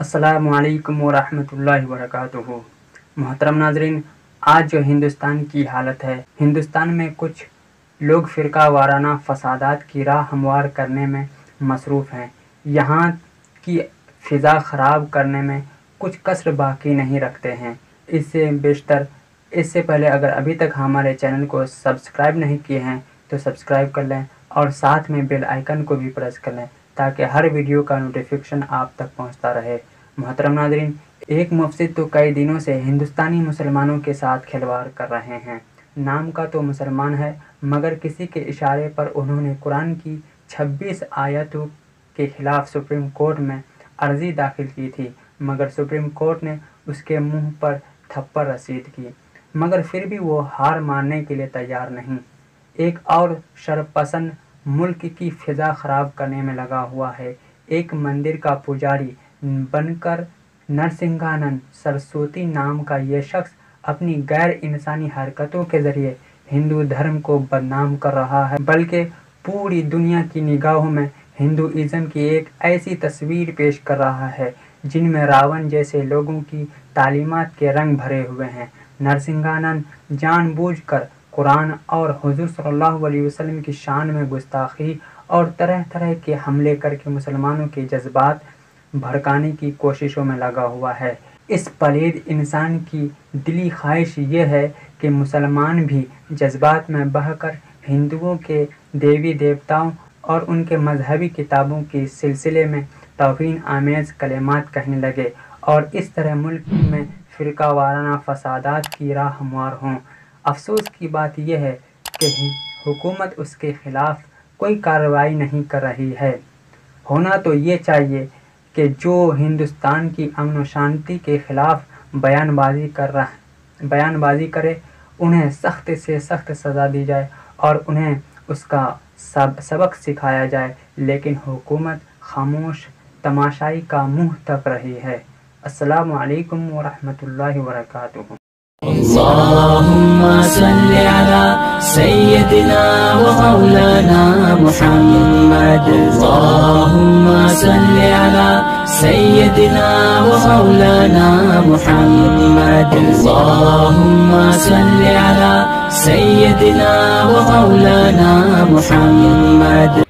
السلام علیکم ورحمۃ اللہ وبرکاتہ۔ محترم ناظرین، آج جو ہندوستان کی حالت ہے، ہندوستان میں کچھ لوگ فرقہ وارانہ فسادات کی راہ ہموار کرنے میں مصروف ہیں، یہاں کی فضا خراب کرنے میں کچھ کسر باقی نہیں رکھتے ہیں۔ اس سے پہلے اگر ابھی تک ہمارے چینل کو سبسکرائب نہیں کیے ہیں تو سبسکرائب کر لیں اور ساتھ میں بیل آئیکن کو بھی پریس کر لیں تاکہ ہر ویڈیو کا نوٹیفیکیشن آپ تک پہنچتا رہے۔ محترم ناظرین، ایک مفسد تو کئی دنوں سے ہندوستانی مسلمانوں کے ساتھ کھلواڑ کر رہے ہیں۔ نام کا تو مسلمان ہے، مگر کسی کے اشارے پر انہوں نے قرآن کی 26 آیتوں کے خلاف سپریم کورٹ میں عرضی داخل کی تھی، مگر سپریم کورٹ نے اس کے منہ پر تھپڑ رسید کی، مگر پھر بھی وہ ہار ماننے کے لیے تیار نہیں۔ ایک اور شرپسند ملک کی فضا خراب کرنے میں لگا ہوا ہے۔ ایک مندر کا پجاری بن کر نرسنگھانند سرسوتی نام کا یہ شخص اپنی غیر انسانی حرکتوں کے ذریعے ہندو دھرم کو بدنام کر رہا ہے، بلکہ پوری دنیا کی نگاہوں میں ہندوازم کی ایک ایسی تصویر پیش کر رہا ہے جن میں راون جیسے لوگوں کی تعلیمات کے رنگ بھرے ہوئے ہیں۔ نرسنگھانند جان بوجھ کر قرآن اور حضور صلی اللہ علیہ وسلم کی شان میں گستاخی اور طرح طرح کے حملے کر کے مسلمانوں کے جذبات بھڑکانے کی کوششوں میں لگا ہوا ہے۔ اس پلید انسان کی دلی خواہش یہ ہے کہ مسلمان بھی جذبات میں بہہ کر ہندوؤں کے دیوی دیوتاؤں اور ان کے مذہبی کتابوں کے سلسلے میں توہین آمیز کلمات کہنے لگے اور اس طرح ملک میں فرقہ وارانہ فسادات کی راہ ہموار ہوں۔ افسوس کی بات یہ ہے کہ حکومت اس کے خلاف کوئی کارروائی نہیں کر رہی ہے۔ ہونا تو یہ چاہیے کہ جو ہندوستان کی امن و شانتی کے خلاف بیان بازی کرے انہیں سخت سے سخت سزا دی جائے اور انہیں اس کا سبق سکھایا جائے، لیکن حکومت خاموش تماشائی کا منہ تک رہی ہے۔ السلام علیکم ورحمۃ اللہ وبرکاتہ۔ اللهم صل على سيدنا ومولانا محمد، اللهم صل على سيدنا ومولانا محمد، اللهم صل على سيدنا ومولانا محمد۔